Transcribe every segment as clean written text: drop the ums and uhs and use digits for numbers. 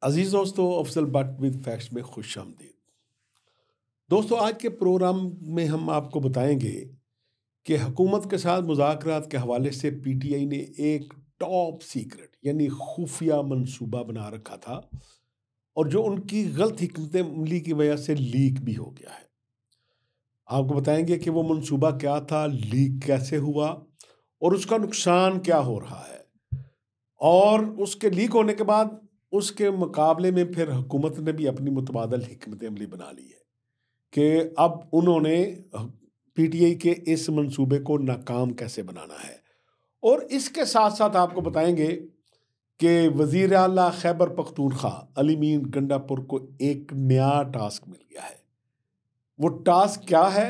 अजीज दोस्तों, Afzal but with facts में खुश आमदीद। दोस्तों, आज के प्रोग्राम में हम आपको बताएंगे कि हुकूमत के साथ मुज़ाकरात के हवाले से पीटीआई ने एक टॉप सीक्रेट यानी खुफिया मंसूबा बना रखा था, और जो उनकी गलत हिकमत अमली की वजह से लीक भी हो गया है। आपको बताएंगे कि वो मंसूबा क्या था, लीक कैसे हुआ और उसका नुकसान क्या हो रहा है। और उसके लीक होने के बाद उसके मुकाबले में फिर हुकूमत ने भी अपनी मुतबादल हिकमत अमली बना ली है कि अब उन्होंने पीटीआई के इस मंसूबे को नाकाम कैसे बनाना है। और इसके साथ साथ आपको बताएंगे कि वज़ीर आला खैबर पख्तूनख्वा अली मीन गंडापुर को एक नया टास्क मिल गया है। वो टास्क क्या है,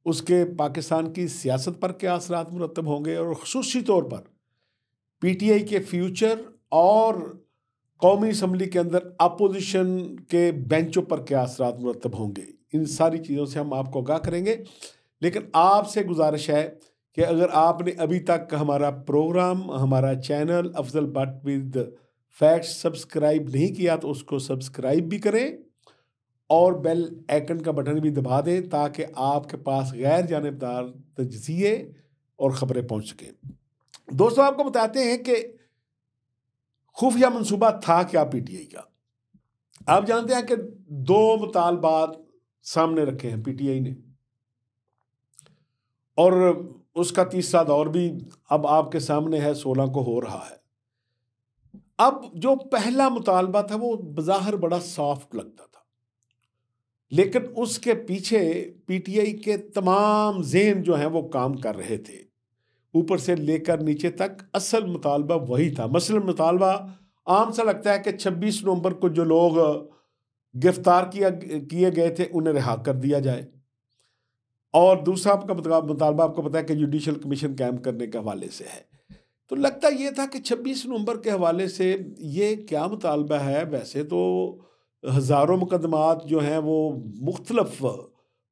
उसके पाकिस्तान की सियासत पर क्या असरात मुरतब होंगे और ख़ुसूसी तौर पर पीटीआई के फ्यूचर और कौमी असम्बली के अंदर अपोजिशन के बेंचों पर क्या असरात मुरतब होंगे, इन सारी चीज़ों से हम आपको आगाह करेंगे। लेकिन आपसे गुजारिश है कि अगर आपने अभी तक हमारा प्रोग्राम, हमारा channel Afzal but with facts subscribe नहीं किया तो उसको सब्सक्राइब भी करें और बेल आइकन का बटन भी दबा दें ताकि आपके पास गैर जानिबदार तजज़िये और ख़बरें पहुँच सकें। दोस्तों, आपको बताते हैं कि खुफिया मंसूबा था क्या पीटीआई का। आप जानते हैं कि दो मुतालबात सामने रखे हैं पीटीआई ने, और उसका तीसरा दौर भी अब आपके सामने है, 16 को हो रहा है। अब जो पहला मुतालबा था वो बज़ाहिर बड़ा सॉफ्ट लगता था, लेकिन उसके पीछे पीटीआई के तमाम ज़हन जो हैं वो काम कर रहे थे, ऊपर से लेकर नीचे तक। असल मुतालबा वही था। मसलन मुतालबा आम सा लगता है कि 26 नवंबर को जो लोग गिरफ्तार किए गए थे उन्हें रिहा कर दिया जाए, और दूसरा आपका मुतालबा आपको पता है कि जुडिशल कमीशन कायम करने के हवाले से है। तो लगता ये था कि 26 नवंबर के हवाले से ये क्या मुतालबा है। वैसे तो हज़ारों मुकदमात जो हैं वो मुख्तलफ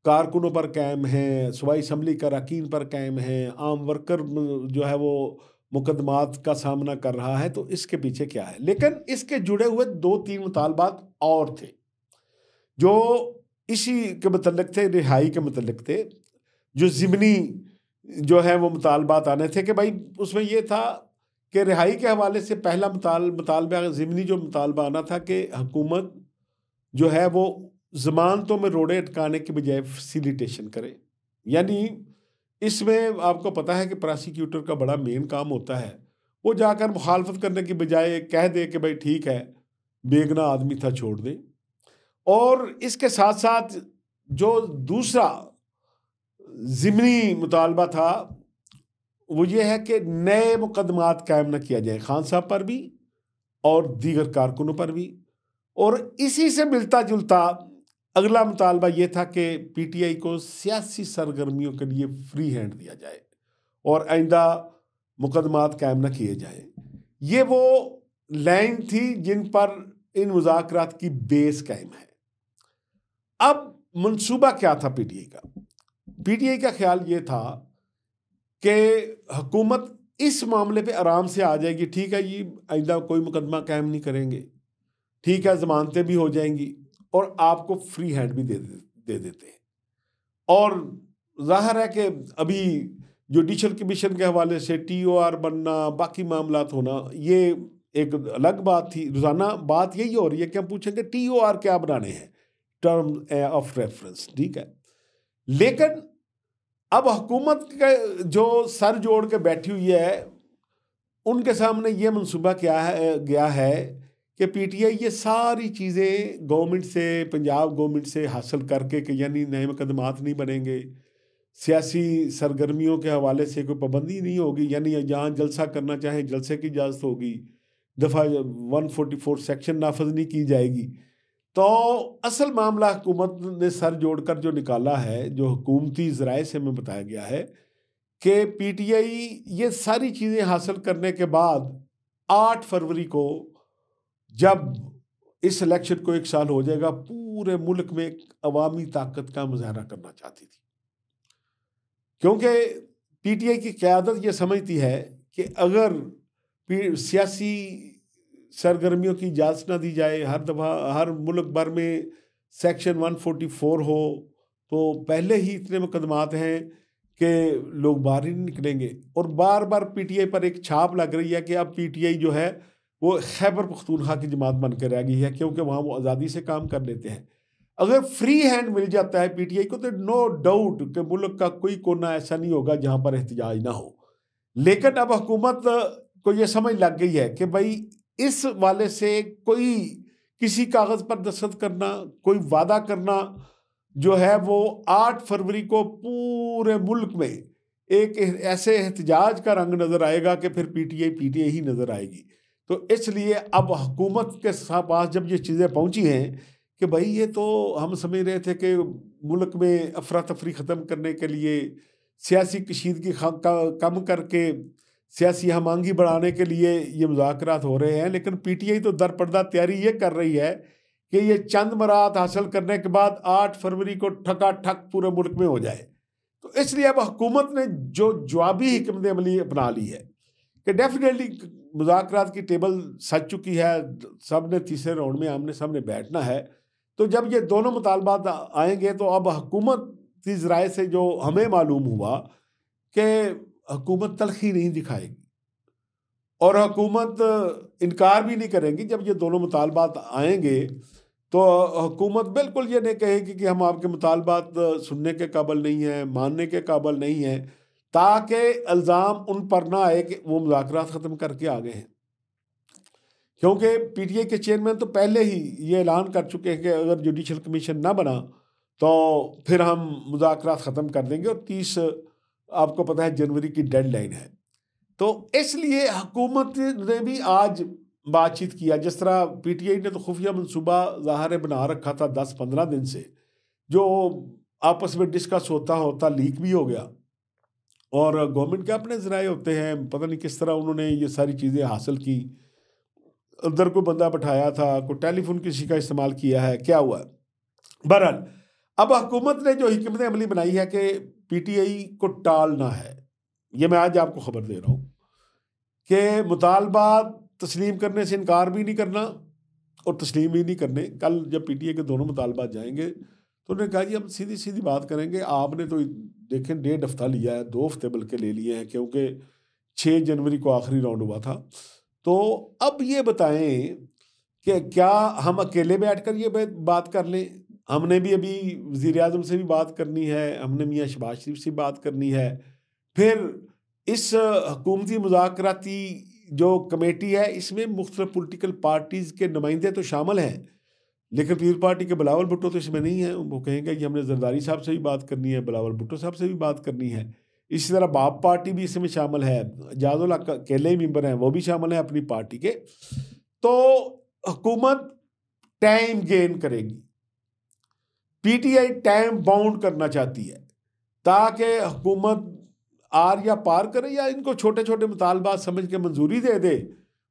कारकुनों पर कायम हैं, सूबाई असम्बली के अरकान पर कायम हैं, आम वर्कर जो है वो मुकदमात का सामना कर रहा है, तो इसके पीछे क्या है। लेकिन इसके जुड़े हुए 2-3 मुतालबात और थे जो इसी के मतलब थे, रिहाई के मतलब थे। जो ज़िमनी जो है वो मुतालबात आने थे कि भाई उसमें ये था कि रिहाई के हवाले से पहला मुतालबा ज़िमनी जो मुतालबा आना था कि हुकूमत जो है वो ज़मानतों में रोड़े अटकाने के बजाय फैसिलिटेशन करे। यानी इसमें आपको पता है कि प्रोसिक्यूटर का बड़ा मेन काम होता है, वो जाकर मुखालफत करने की बजाय कह दे कि भाई ठीक है, बेगुनाह आदमी था, छोड़ दें। और इसके साथ साथ जो दूसरा ज़िमनी मुतालबा था वो ये है कि नए मुकदमात कायम न किया जाए खान साहब पर भी और दीगर कारकुनों पर भी। और इसी से मिलता जुलता अगला मुतालबा ये था कि पीटीआई को सियासी सरगर्मियों के लिए फ्री हैंड दिया जाए और आइंदा मुकदमात कायम न किए जाए। ये वो लाइन थी जिन पर इन मुज़ाकरात की बेस कायम है। अब मंसूबा क्या था पीटीआई का? पीटीआई का ख्याल ये था कि हुकूमत इस मामले पे आराम से आ जाएगी, ठीक है, ये आइंदा कोई मुकदमा कायम नहीं करेंगे, ठीक है, जमानतें भी हो जाएंगी और आपको फ्री हैंड भी दे देते हैं। और जाहिर है कि अभी जुडिशल कमीशन के हवाले से टीओआर बनना, बाकी मामलात होना, ये एक अलग बात थी। रोज़ाना बात यही हो रही है कि हम पूछेंगे टीओआर क्या बनाने हैं, टर्म ऑफ रेफरेंस, ठीक है। लेकिन अब हुकूमत के जो सर जोड़ के बैठी हुई है उनके सामने ये मंसूबा क्या है गया है कि पीटीआई ये सारी चीज़ें गवर्नमेंट से, पंजाब गवर्नमेंट से हासिल करके कि यानी नए मुकदमात नहीं बनेंगे, सियासी सरगर्मियों के हवाले से कोई पाबंदी नहीं होगी, यानी जहाँ जलसा करना चाहे जलसे की इजाज़त होगी, दफ़ा 144 सेक्शन नाफज नहीं की जाएगी। तो असल मामला हुकूमत ने सर जोड़कर जो निकाला है, जो हुकूमती ज़राए से हमें बताया गया है कि पीटीआई ये सारी चीज़ें हासिल करने के बाद 8 फरवरी को जब इस इलेक्शन को 1 साल हो जाएगा, पूरे मुल्क में एक अवामी ताकत का मुजाहरा करना चाहती थी। क्योंकि पीटीआई की क़यादत ये समझती है कि अगर सियासी सरगर्मियों की इजाज़त ना दी जाए, हर दफ़ा हर मुल्क भर में सेक्शन 144 हो, तो पहले ही इतने मुकदमात हैं कि लोग बाहर ही नहीं निकलेंगे। और बार बार पीटीआई पर एक छाप लग रही है कि अब पीटीआई जो है वो खैबर पख्तूनख्वा की जमात बन के रह गई है, क्योंकि वहाँ वो आज़ादी से काम कर लेते हैं। अगर फ्री हैंड मिल जाता है पीटीआई को, तो नो डाउट कि मुल्क का कोई कोना ऐसा नहीं होगा जहाँ पर एहतजाज ना हो। लेकिन अब हुकूमत को ये समझ लग गई है कि भाई इस वाले से कोई किसी कागज़ पर दस्तखत करना, कोई वादा करना जो है वो 8 फरवरी को पूरे मुल्क में एक ऐसे एहतजाज का रंग नज़र आएगा कि फिर पीटीआई पीटीआई ही नज़र आएगी। तो इसलिए अब हुकूमत के पास जब ये चीज़ें पहुंची हैं कि भाई ये तो हम समझ रहे थे कि मुल्क में अफरा तफरी ख़त्म करने के लिए, सियासी कशीदगी कम करके सियासी हमआंगी बढ़ाने के लिए ये मुज़ाकरात हो रहे हैं, लेकिन पीटीआई तो दरपर्दा तैयारी ये कर रही है कि ये चंद मराहत हासिल करने के बाद 8 फरवरी को ठकाठक पूरे मुल्क में हो जाए। तो इसलिए अब हुकूमत ने जो जवाबी हिकमत अमली अपना ली है कि डेफिनेटली मुज़ाकरात की टेबल सज चुकी है, सब ने तीसरे राउंड में आमने सामने बैठना है। तो जब ये दोनों मुतालबात आएंगे तो अब हुकूमत की ज़राए से जो हमें मालूम हुआ कि हुकूमत तलखी नहीं दिखाएगी और हुकूमत इनकार भी नहीं करेंगी। जब ये दोनों मुतालबात आएंगे तो हुकूमत बिल्कुल ये नहीं कहेगी कि हम आपके मुतालबात सुनने के काबिल नहीं हैं, मानने के काबिल नहीं हैं, ताकि इल्ज़ाम उन पर ना आए कि वो मुज़ाकरात ख़त्म करके आ गए हैं। क्योंकि पीटीआई के चेयरमैन तो पहले ही ये ऐलान कर चुके हैं कि अगर जुडिशल कमीशन ना बना तो फिर हम मुज़ाकरात ख़त्म कर देंगे, और 30 आपको पता है जनवरी की डेडलाइन है। तो इसलिए हुकूमत ने भी आज बातचीत किया। जिस तरह पीटीआई ने तो खुफिया मंसूबा ज़ाहिर बना रखा था 10-15 दिन से, जो आपस में डिस्कस होता होता लीक भी हो गया, और गवर्नमेंट के अपने ज़राए होते हैं, पता नहीं किस तरह उन्होंने ये सारी चीज़ें हासिल की। अंदर कोई बंदा बैठाया था, कोई टेलीफोन किसी का इस्तेमाल किया है, क्या हुआ। बहरहाल अब हुकूमत ने जो हिकमत अमली बनाई है कि पीटीआई को टालना है, ये मैं आज आपको खबर दे रहा हूँ कि मुतालबात तस्लीम करने से इनकार भी नहीं करना और तस्लीम भी नहीं करने। कल जब पीटीआई के दोनों मुतालबात जाएंगे तो उन्होंने कहा जी हम सीधी सीधी बात करेंगे, आपने तो देखें 1.5 हफ्ता लिया है, 2 हफ्ते बल्कि ले लिए हैं, क्योंकि 6 जनवरी को आखिरी राउंड हुआ था। तो अब ये बताएं कि क्या हम अकेले बैठकर ये बात कर लें? हमने भी अभी वज़ीर आज़म से भी बात करनी है, हमने मियाँ शहबाज शरीफ से बात करनी है, फिर इस हुकूमती मुज़ाकराती जो कमेटी है इसमें मुख्तलिफ पॉलिटिकल पार्टीज़ के नुमाइंदे तो शामिल हैं, लेकिन पीपल पार्टी के बिलावल भुट्टो तो इसमें नहीं है। वो कहेंगे कि हमने जरदारी साहब से भी बात करनी है, बिलावल भुट्टो साहब से भी बात करनी है। इसी तरह बाप पार्टी भी इसमें शामिल है, जाजुल हक अकेले ही मेंबर हैं, वो भी शामिल हैं अपनी पार्टी के। तो हुकूमत टाइम गेन करेगी, पीटीआई टाइम बाउंड करना चाहती है ताकि हुकूमत आर या पार करे, या इनको छोटे छोटे मुतालबात समझ के मंजूरी दे दे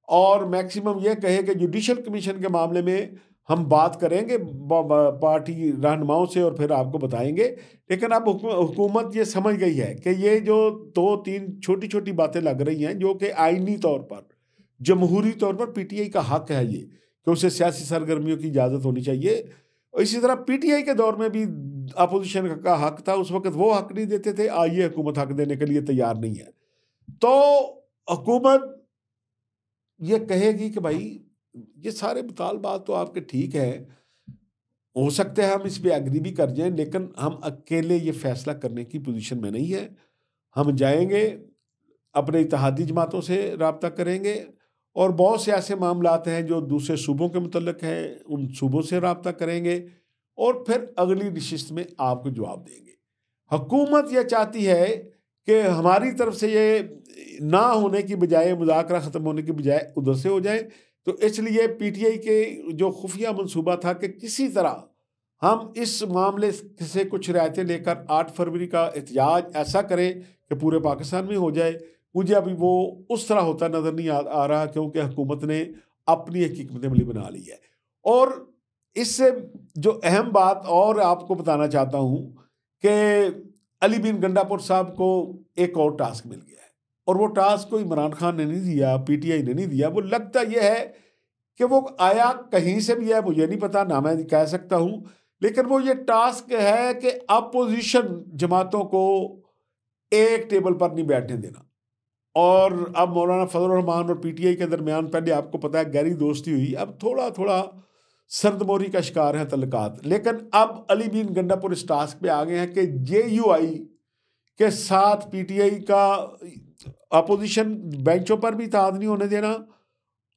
और मैक्सिमम ये कहे कि जुडिशल कमीशन के मामले में हम बात करेंगे पार्टी रहनुमाओं से और फिर आपको बताएंगे। लेकिन अब हुकूमत ये समझ गई है कि ये जो 2-3 छोटी छोटी बातें लग रही हैं, जो कि आईनी तौर पर, जमहूरी तौर पर पीटीआई का हक है ये कि उसे सियासी सरगर्मियों की इजाज़त होनी चाहिए। और इसी तरह पीटीआई के दौर में भी अपोजिशन का हक था, उस वक्त वो हक नहीं देते थे, आज ये हुकूमत हक देने के लिए तैयार नहीं है। तो हुकूमत ये कहेगी कि भाई ये सारे मुतालबात तो आपके ठीक है, हो सकते हैं हम इस पे एग्री भी कर जाएं, लेकिन हम अकेले ये फैसला करने की पोजीशन में नहीं है। हम जाएंगे, अपने इत्तेहादी जमातों से रब्ता करेंगे, और बहुत से ऐसे मामलात हैं जो दूसरे सूबों के मुतल्लिक हैं, उन सूबों से रब्ता करेंगे और फिर अगली नशिस्त में आपको जवाब देंगे। हुकूमत ये चाहती है कि हमारी तरफ से ये ना होने की बजाय, मुज़ाकरा ख़त्म होने की बजाय उधर से हो जाए। तो इसलिए पीटीआई के जो खुफिया मंसूबा था कि किसी तरह हम इस मामले से कुछ रियायतें लेकर 8 फरवरी का एहतजाज ऐसा करें कि पूरे पाकिस्तान में हो जाए, मुझे अभी वो उस तरह होता नज़र नहीं आ रहा, क्योंकि हुकूमत ने अपनी एक हिकमत अमली बना ली है। और इससे जो अहम बात और आपको बताना चाहता हूँ कि अली बिन गंडापुर साहब को एक और टास्क मिल गया है, और वो टास्क को इमरान खान ने नहीं दिया, पीटीआई ने नहीं दिया। वो लगता यह है कि वो आया कहीं से भी है, मुझे नहीं पता, ना मैं कह सकता हूँ, लेकिन वो ये टास्क है कि अपोजिशन जमातों को एक टेबल पर नहीं बैठने देना। और अब मौलाना फजल रहमान और पीटीआई के दरमियान पहले आपको पता है गहरी दोस्ती हुई, अब थोड़ा थोड़ा सर्दमोरी का शिकार है तल्लुकात। लेकिन अब अली बीन गंडापुर इस टास्क पे आ गए हैं कि जेयूआई के साथ पीटीआई का अपोजिशन बेंचों पर भी इत्तेहाद नहीं होने देना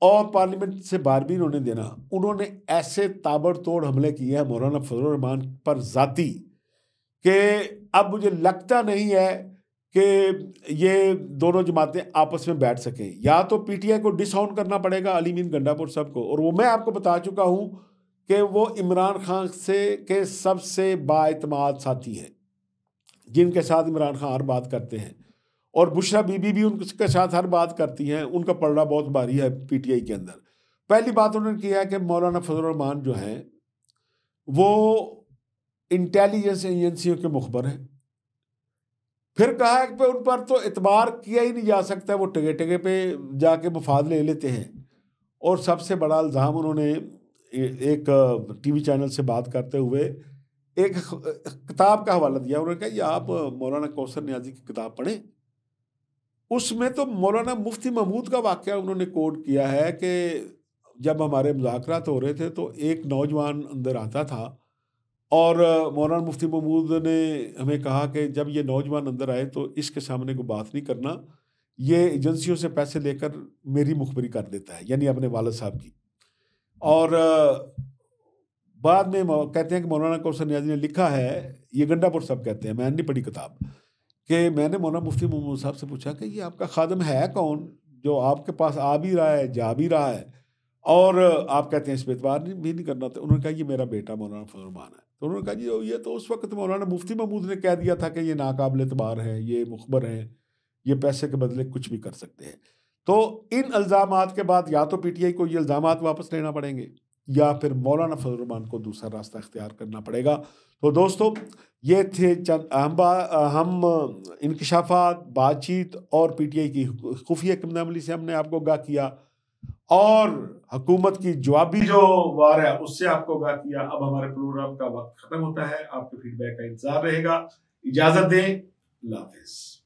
और पार्लियामेंट से बाहर भी नहीं होने देना। उन्होंने ऐसे ताबड़तोड़ हमले किए हैं मौलाना फजल रहमान पर ज़ाती कि अब मुझे लगता नहीं है कि ये दोनों जमातें आपस में बैठ सकें। या तो पीटीआई को डिसऑन करना पड़ेगा अली मीन गंडापुर साहब को, और वो मैं आपको बता चुका हूं कि वो इमरान खान से के सबसे बाएतमाद साथी हैं, जिनके साथ इमरान खान हर बात करते हैं, और बुशरा बीबी भी उनके साथ हर बात करती हैं। उनका पलड़ा बहुत भारी है पीटीआई के अंदर। पहली बात उन्होंने किया है कि मौलाना फजल रहमान जो हैं वो इंटेलिजेंस एजेंसियों के मुखबर हैं। फिर कहा है कि उन पर तो एतबार किया ही नहीं जा सकता, वो टगे टगे पे जाके मफाद ले लेते हैं। और सबसे बड़ा इल्ज़ाम उन्होंने एक टीवी चैनल से बात करते हुए एक किताब का हवाला दिया। उन्होंने कहा ये आप मौलाना कौसर नियाज़ी की किताब पढ़ें, उसमें तो मौलाना मुफ्ती महमूद का वाक़या उन्होंने कोट किया है कि जब हमारे मुज़ाकरात हो रहे थे तो एक नौजवान अंदर आता था और मौलाना मुफ्ती महमूद ने हमें कहा कि जब ये नौजवान अंदर आए तो इसके सामने कोई बात नहीं करना, ये एजेंसियों से पैसे लेकर मेरी मुखबरी कर देता है, यानी अपने वालिद साहब की। और बाद में कहते हैं कि मौलाना कौसर नियाज़ी ने लिखा है, ये गंडापुर साहब कहते हैं, मैंने नहीं पढ़ी किताब, कि मैंने मौलाना मुफ्ती महमूद साहब से पूछा कि ये आपका खादम है कौन जो आपके पास आ भी रहा है, जा भी रहा है, और आप कहते हैं इस पर एतबार भी नहीं करना। तो उन्होंने कहा ये मेरा बेटा मौलाना फजल रहमान है। तो उन्होंने कहा जी ये तो उस वक्त मौलाना मुफ्ती महमूद ने कह दिया था कि ये नाकाबिल एतबार है, ये मुखबर हैं, ये पैसे के बदले कुछ भी कर सकते हैं। तो इन इल्ज़ामात के बाद या तो पीटीआई को ये इल्ज़ामात वापस लेना पड़ेंगे या फिर मौलाना फजल रहमान को दूसरा रास्ता इख्तियार करना पड़ेगा। तो दोस्तों ये थे चंद अहम इंकशाफात, बातचीत और पीटीआई की खुफिया कदमली से हमने आपको आगाह किया, और हुकूमत की जवाबी जो वार है उससे आपको आगाह किया। अब हमारे प्रोग्राम का वक्त खत्म होता है, आपके फीडबैक का इंतजार रहेगा। इजाजत दें, अल्लाह हाफिज़।